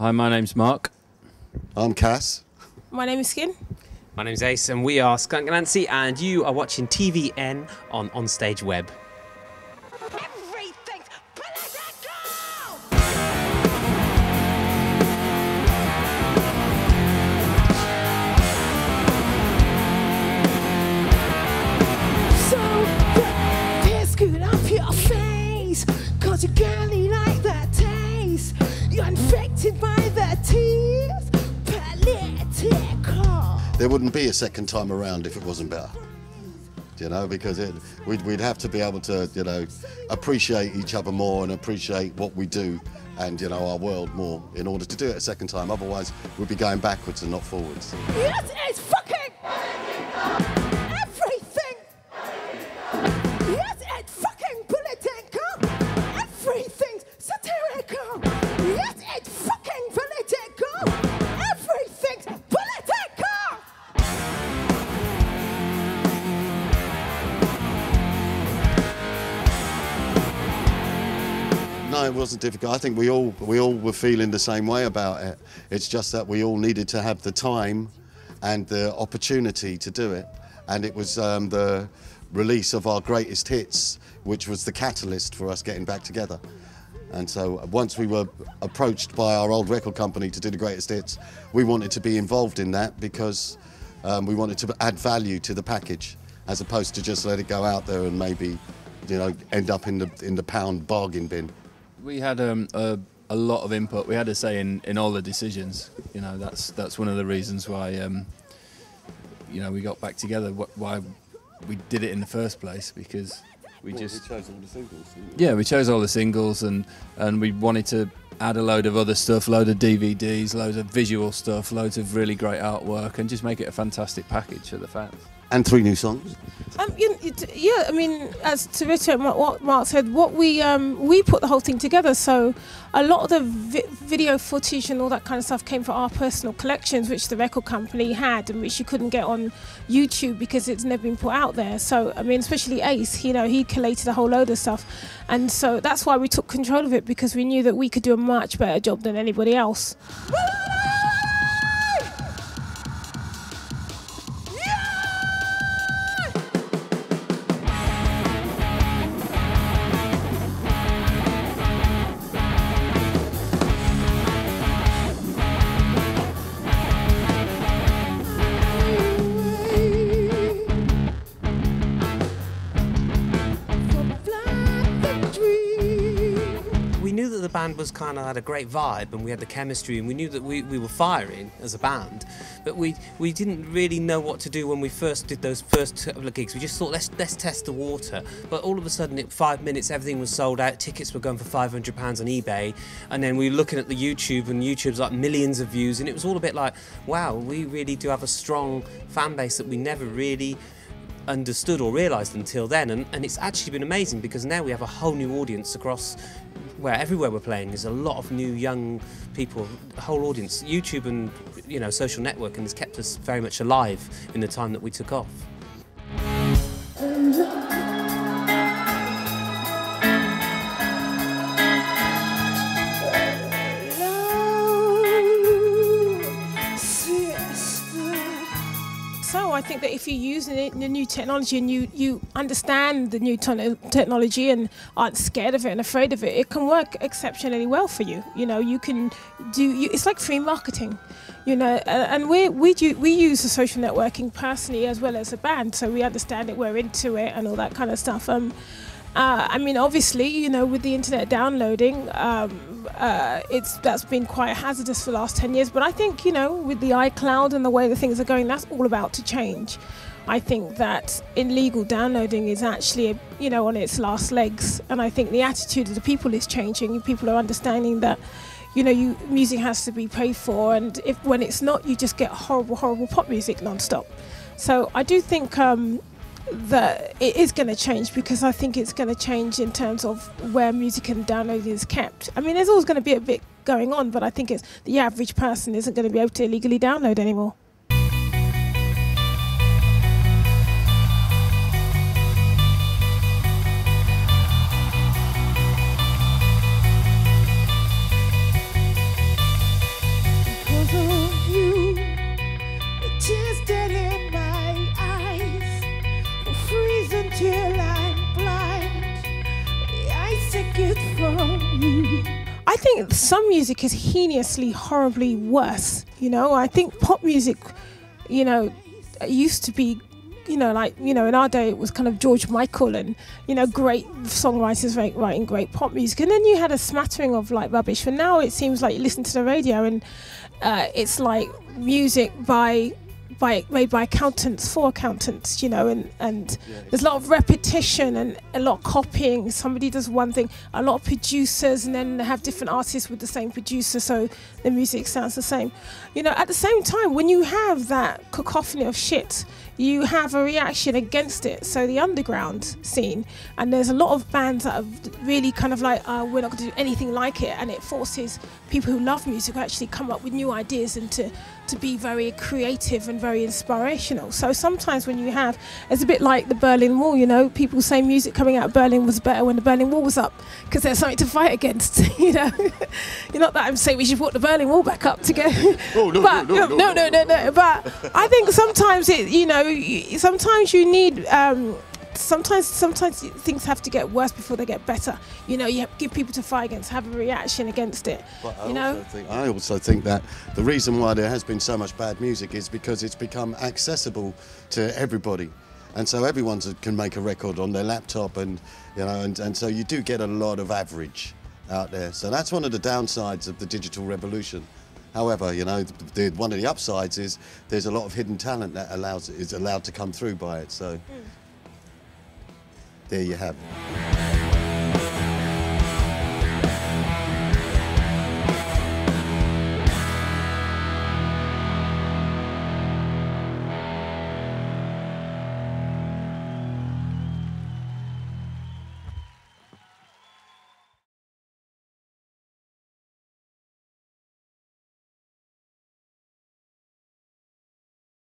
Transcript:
Hi, my name's Mark. I'm Cass. My name is Skin. My name's Ace, and we are Skunk Anansie, and you are watching TVN on Onstage Web. Everything's political! So put this good off your face, 'cause you girly like that taste. You're infected by the tears, political. There wouldn't be a second time around if it wasn't better. You know, because we'd have to be able to, you know, appreciate each other more and appreciate what we do and, you know, our world more in order to do it a second time. Otherwise, we'd be going backwards and not forwards. Yes, it's fucking everything. Yes, it's fucking political. Everything's satirical. Yes, it's fucking political. Everything's political. No, it wasn't difficult. I think we all were feeling the same way about it. It's just that we all needed to have the time and the opportunity to do it. And it was the release of our greatest hits, which was the catalyst for us getting back together. And so once we were approached by our old record company to do the greatest hits, we wanted to be involved in that because we wanted to add value to the package, as opposed to just let it go out there and maybe, you know, end up in the pound bargain bin. We had a lot of input. We had a say in all the decisions. You know, that's one of the reasons why you know, we got back together. Why we did it in the first place, because we chose all the singles. Yeah, we chose all the singles, and we wanted to add a load of other stuff, load of DVDs, loads of visual stuff, loads of really great artwork, and just make it a fantastic package for the fans. And 3 new songs. Yeah, I mean, as to reiterate what Mark said, what we put the whole thing together. So a lot of the video footage and all that kind of stuff came from our personal collections, which the record company had, and which you couldn't get on YouTube because it's never been put out there. So I mean, especially Ace, you know, he collated a whole load of stuff, and so that's why we took control of it, because we knew that we could do a much better job than anybody else. The band was kind of had a great vibe, and we had the chemistry, and we knew that we were firing as a band, but we didn't really know what to do when we first did those first couple of gigs. We just thought, let's test the water. But all of a sudden, in 5 minutes, everything was sold out. Tickets were going for £500 on eBay, and then we were looking at the YouTube, and YouTube's like millions of views, and it was all a bit like, wow, we really do have a strong fan base that we never really understood or realised until then, and it's actually been amazing, because now we have a whole new audience across everywhere we're playing. There's a lot of new young people, a whole audience. YouTube and, you know, social networking has kept us very much alive in the time that we took off. So I think that if you use the new technology and you understand the new technology and aren't scared of it and afraid of it, it can work exceptionally well for you. You know, you can do. It's like free marketing, you know. And we use the social networking personally as well as a band, so we understand it. We're into it and all that kind of stuff. I mean, obviously, you know, with the internet downloading, that's been quite hazardous for the last 10 years. But I think, you know, with the iCloud and the way that things are going, that's all about to change. I think that illegal downloading is actually, you know, on its last legs. And I think the attitude of the people is changing. People are understanding that, you know, music has to be paid for. And when it's not, you just get horrible, horrible pop music non-stop. So I do think that it is going to change, because I think it's going to change in terms of where music and downloading is kept. I mean, there's always going to be a bit going on, but I think it's the average person isn't going to be able to illegally download anymore. I think some music is heinously, horribly worse. You know, I think pop music, you know, used to be, you know, like, you know, in our day it was kind of George Michael and, you know, great songwriters writing great pop music, and then you had a smattering of like rubbish. For now it seems like you listen to the radio and it's like music made by accountants for accountants, you know, and there's a lot of repetition and a lot of copying. Somebody does one thing, a lot of producers, and then they have different artists with the same producer, so the music sounds the same. You know, at the same time, when you have that cacophony of shit, you have a reaction against it. So the underground scene, and there's a lot of bands that are really kind of like, we're not going to do anything like it, and it forces people who love music to actually come up with new ideas and to be very creative and very inspirational. So sometimes when you have, it's a bit like the Berlin Wall, you know, people say music coming out of Berlin was better when the Berlin Wall was up because there's something to fight against, you know. Not that I'm saying we should put the Berlin Wall back up to go. Oh, no, but, no. But I think sometimes sometimes you need, sometimes things have to get worse before they get better. You know, you have to give people to fight against, have a reaction against it. But I I also think that the reason why there has been so much bad music is because it's become accessible to everybody, and so everyone can make a record on their laptop, and you know, and so you do get a lot of average out there. So that's one of the downsides of the digital revolution. However, you know, one of the upsides is there's a lot of hidden talent that is allowed to come through by it. So there you have it.